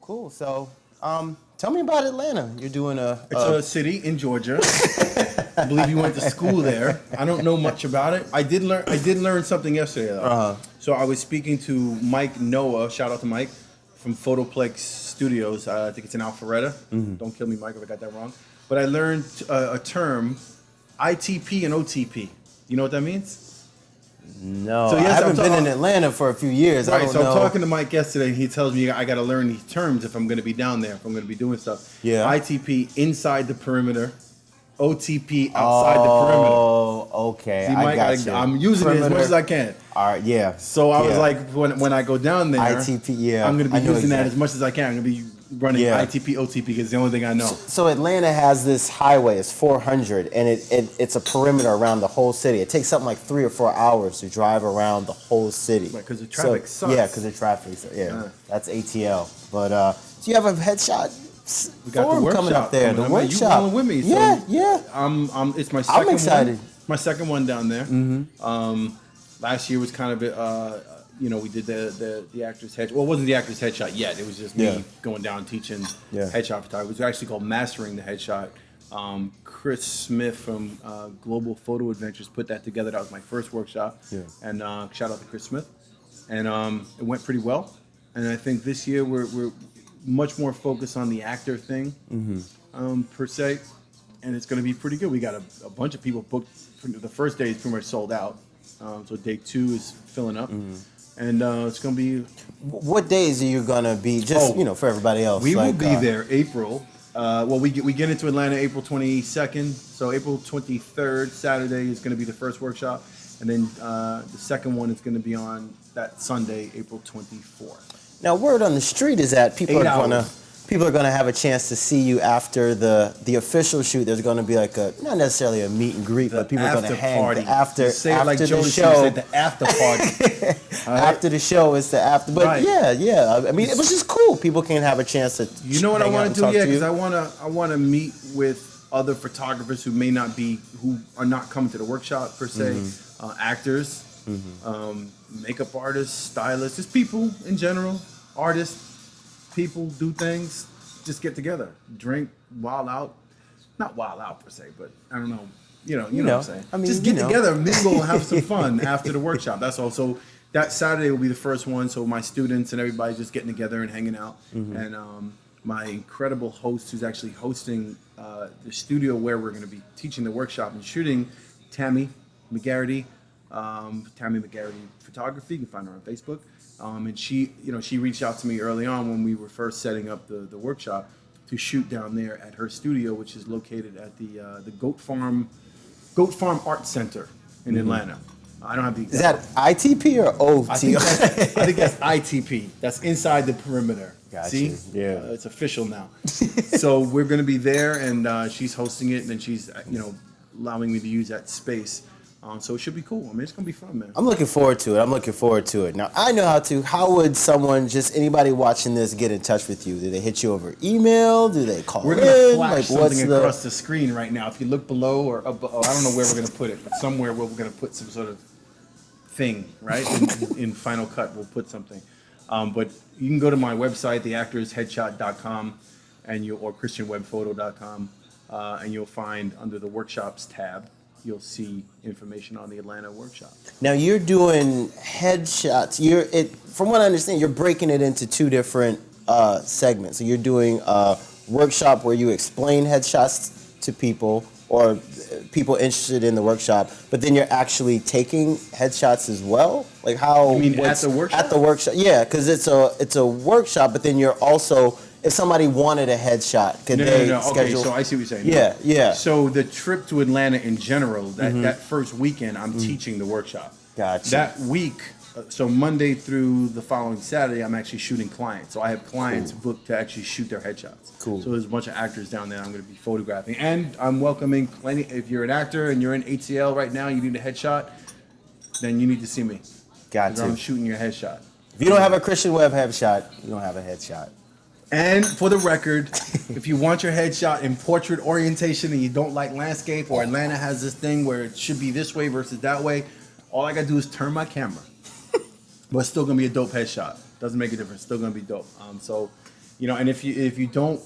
Cool. So, tell me about Atlanta. You're doing It's a city in Georgia. I believe you went to school there. I don't know much about it. I did learn something yesterday though. So I was speaking to Mike Noah. Shout out to Mike from Photoplex Studios. I think it's in Alpharetta. Don't kill me, Mike, if I got that wrong. But I learned a term, ITP and OTP. You know what that means? No, So, yes, I haven't I'm been ta- in Atlanta for a few years. I Right, don't so know. I'm talking to Mike yesterday, and he tells me I got to learn these terms if I'm going to be down there, if I'm going to be doing stuff. Yeah. ITP, inside the perimeter. OTP, outside the perimeter. Oh, okay. See, Mike, I'm using it as much as I can. All right, yeah. So I was like, when I go down there, ITP, yeah. I'm going to be I know using that exactly. as much as I can. I'm going to be running ITP, OTP because it's the only thing I know. So Atlanta has this highway. It's 400, and it's a perimeter around the whole city. It takes something like 3 or 4 hours to drive around the whole city. Right, because the traffic sucks. Yeah, because the traffic. That's ATL. But do you have a headshot? We got the forum workshop coming up there. The workshop. You going with me? So Yeah. It's my second I'm excited. one. My second one down there. Last year was kind of we did the actor's headshot. Well, it wasn't the actor's headshot yet. It was just me going down teaching headshot photography. It was actually called Mastering the Headshot. Chris Smith from Global Photo Adventures put that together. That was my first workshop. Yeah. And shout out to Chris Smith. And it went pretty well. And I think this year we're much more focused on the actor thing, per se. And it's going to be pretty good. We got a bunch of people booked. The first day is pretty much sold out. So day 2 is filling up. And it's going to be... What days are you going to be, just, for everybody else? We will be there April. We get into Atlanta April 22nd. So April 23rd, Saturday, is going to be the first workshop. And then the second one is going to be on that Sunday, April 24th. Now, word on the street is that people are gonna have a chance to see you after the official shoot. There's gonna be like not necessarily a meet and greet, but people are gonna hang party. after like the Jodeci show. said, the after party. After the show, it's the after. But yeah. I mean, it was just cool. People can have a chance to. You know what I want to do? Yeah, because I I want to meet with other photographers who are not coming to the workshop per se, actors. Makeup artists, stylists, just people in general, artists, people do things, just get together, drink, wild out, not wild out per se, but I don't know, you know what I'm saying. I mean, just get together, mingle, and have some fun after the workshop. That's all. So that Saturday will be the first one. So my students and everybody just getting together and hanging out, and my incredible host who's actually hosting the studio where we're going to be teaching the workshop and shooting, Tammy McGarity. Tammy McGarity Photography. You can find her on Facebook. And she reached out to me early on when we were first setting up the workshop to shoot down there at her studio, which is located at the Goat Farm Art Center in Atlanta. I don't have the exact. Is that ITP or OT? I think that's ITP. That's inside the perimeter. Gotcha. See? Yeah. It's official now. So we're going to be there, and she's hosting it, and then she's allowing me to use that space. So it should be cool. I mean, it's going to be fun, man. I'm looking forward to it. Now, I know how to. How would someone, anybody watching this, get in touch with you? Do they hit you over email? Do they call in? We're going to flash something across the screen right now. If you look below or above, I don't know where we're going to put it, but somewhere where we're going to put some sort of thing, right? In Final Cut, we'll put something. But you can go to my website, theactorsheadshot.com, or christianwebphoto.com, and you'll find under the workshops tab, you'll see information on the Atlanta workshop. Now you're doing headshots. From what I understand, you're breaking it into 2 different segments. So you're doing a workshop where you explain headshots to people or people interested in the workshop, but then you're actually taking headshots as well. Like how? You mean at the workshop? At the workshop, yeah, because it's a workshop, but then you're also. If somebody wanted a headshot, could they schedule? Okay, so I see what you're saying. Yeah. So the trip to Atlanta in general, that first weekend, I'm teaching the workshop. Gotcha. That week, so Monday through the following Saturday, I'm actually shooting clients. So I have clients booked to actually shoot their headshots. Cool. So there's a bunch of actors down there I'm going to be photographing. And I'm welcoming plenty. If you're an actor and you're in ATL right now, you need a headshot, then you need to see me. Gotcha. I'm shooting your headshot. If you don't have a Christian Webb headshot, you don't have a headshot. And for the record, if you want your headshot in portrait orientation and you don't like landscape, or Atlanta has this thing where it should be this way versus that way, all I gotta do is turn my camera. But it's still gonna be a dope headshot. Doesn't make a difference. Still gonna be dope. So And if you don't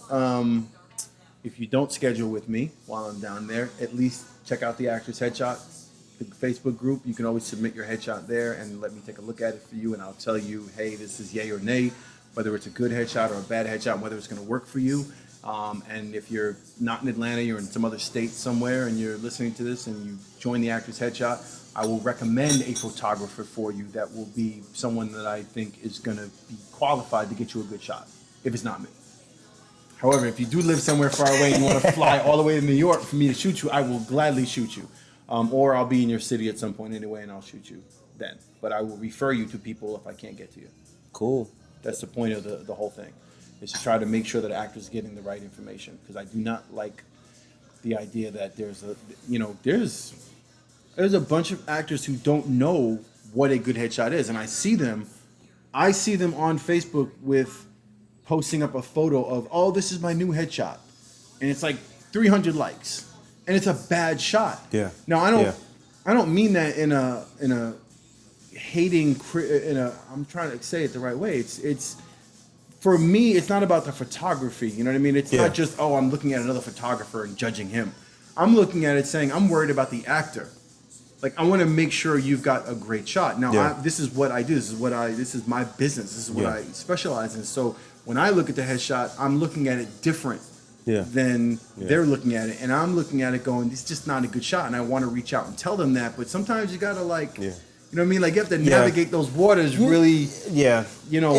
schedule with me while I'm down there, at least check out the Actors Headshot, the Facebook group. You can always submit your headshot there and let me take a look at it for you, and I'll tell you, hey, this is yay or nay, whether it's a good headshot or a bad headshot, whether it's going to work for you. And if you're not in Atlanta, you're in some other state somewhere, and you're listening to this and you join the Actors Headshot, I will recommend a photographer for you that will be someone that I think is going to be qualified to get you a good shot, if it's not me. However, if you do live somewhere far away and you want to fly all the way to New York for me to shoot you, I will gladly shoot you. Or I'll be in your city at some point anyway, and I'll shoot you then. But I will refer you to people if I can't get to you. Cool. That's the point of the whole thing, is to try to make sure that actors are getting the right information. Because I do not like the idea that there's a bunch of actors who don't know what a good headshot is, and I see them on Facebook with posting up a photo of, oh, this is my new headshot, and it's like 300 likes, and it's a bad shot. Yeah. Now I don't mean that in a hating I'm trying to say it the right way. It's for me, it's not about the photography. You know what I mean? It's not just, oh, I'm looking at another photographer and judging him. I'm looking at it saying, I'm worried about the actor. Like, I want to make sure you've got a great shot. Now, this is what I do. This is my business. This is what I specialize in. So when I look at the headshot, I'm looking at it different than they're looking at it. And I'm looking at it going, it's just not a good shot. And I want to reach out and tell them that. But sometimes you got to, like, you know what I mean? Like, you have to navigate those waters really, you know.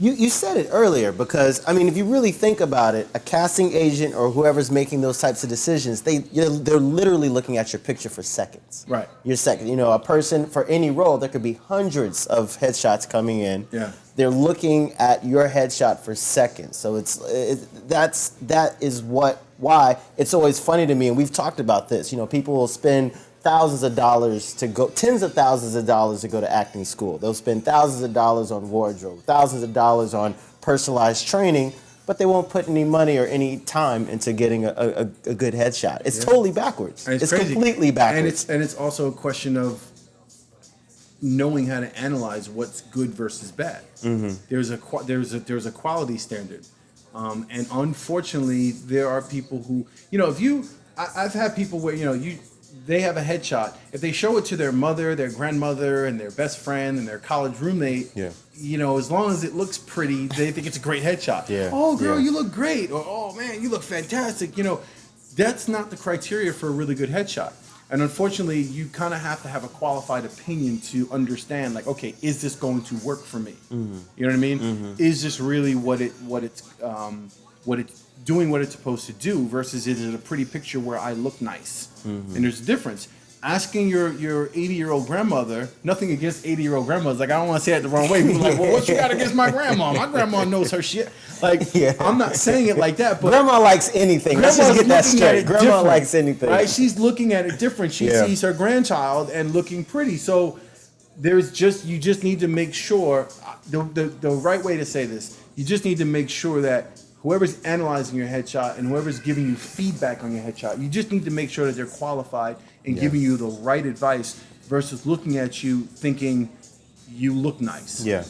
You said it earlier, because I mean, if you really think about it, a casting agent or whoever's making those types of decisions, they're literally looking at your picture for seconds. Right. Your second. You know, a person for any role, there could be hundreds of headshots coming in. Yeah. They're looking at your headshot for seconds. So that is why it's always funny to me, and we've talked about this. You know, people will spend thousands of dollars to go, tens of thousands of dollars to go to acting school. They'll spend thousands of dollars on wardrobe, thousands of dollars on personalized training, but they won't put any money or any time into getting a good headshot. It's totally backwards. It's crazy. Completely backwards. And it's also a question of knowing how to analyze what's good versus bad. Mm-hmm. There's a quality standard, and unfortunately, there are people who, you know, I've had people where, you know, they have a headshot. If they show it to their mother, their grandmother, and their best friend, and their college roommate, you know, as long as it looks pretty, they think it's a great headshot. Yeah. Oh, girl, you look great. Or, oh, man, you look fantastic. You know, that's not the criteria for a really good headshot. And unfortunately, you kind of have to have a qualified opinion to understand, like, okay, is this going to work for me? Mm-hmm. You know what I mean? Mm-hmm. Is this really what it's doing what it's supposed to do, versus is it a pretty picture where I look nice? Mm-hmm. And there's a difference. Asking your 80-year-old grandmother, nothing against 80-year-old grandmothers. Like, I don't want to say it the wrong way. People are like, well, what you got against my grandma? My grandma knows her shit. Like, I'm not saying it like that, but grandma likes anything. Let's just get that straight. Grandma likes anything. Right? She's looking at it different. She sees her grandchild and looking pretty. So you just need to make sure, the right way to say this, you just need to make sure that whoever's analyzing your headshot and whoever's giving you feedback on your headshot, you just need to make sure that they're qualified and giving you the right advice, versus looking at you thinking you look nice. Yeah.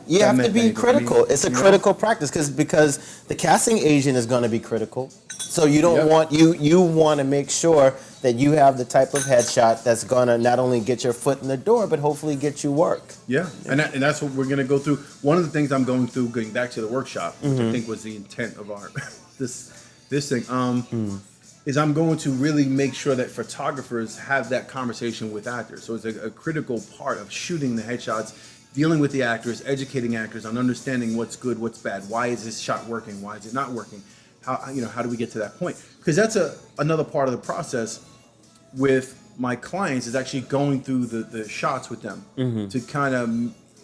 You have to be critical. It's a critical practice, because the casting agent is going to be critical. So you don't want you want to make sure that you have the type of headshot that's going to not only get your foot in the door, but hopefully get you work. Yeah, and that's what we're going to go through. One of the things I'm going through, getting back to the workshop, which I think was the intent of our this thing, is I'm going to really make sure that photographers have that conversation with actors. So it's a critical part of shooting the headshots, dealing with the actors, educating actors on understanding what's good, what's bad, why is this shot working, why is it not working, how do we get to that point? Because that's another part of the process with my clients, is actually going through the shots with them to kind of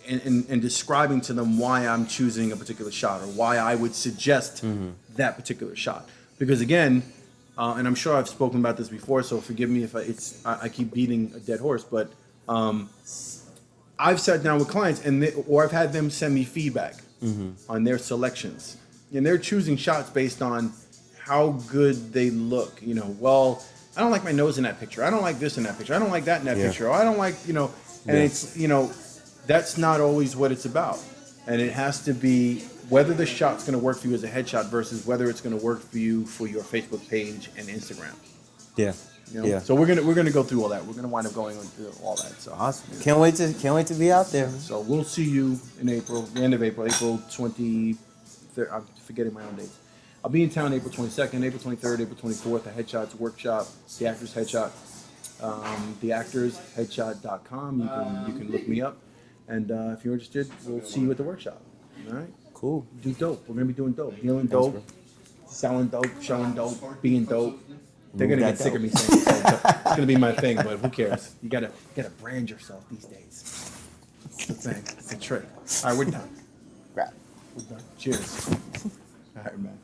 and describing to them why I'm choosing a particular shot, or why I would suggest that particular shot. Because again, and I'm sure I've spoken about this before, so forgive me if I keep beating a dead horse, but I've sat down with clients or I've had them send me feedback on their selections, and they're choosing shots based on how good they look. You know, well, I don't like my nose in that picture. I don't like this in that picture. I don't like that in that picture. Or I don't like, and it's, that's not always what it's about. and it has to be whether the shot's going to work for you as a headshot versus whether it's going to work for you for your Facebook page and Instagram. Yeah. You know? Yeah. So we're gonna go through all that. We're gonna wind up going through all that. So Awesome. Can't wait to be out there. So we'll see you in April, the end of April, April 23rd. I'm forgetting my own dates. I'll be in town April 22nd, April 23rd, April 24th, a Headshots workshop, the Actors Headshot, theactorsheadshot.com. You can look me up, and if you're interested, we'll see you at the workshop. All right. Cool. Do dope. We're gonna be doing dope, dealing dope, selling dope, showing dope, being dope. They're gonna get sick of me saying it, so it's gonna be my thing. But who cares? You gotta brand yourself these days. It's the thing. It's a trick. All right, we're done. Right. We're done. Cheers. All right, man.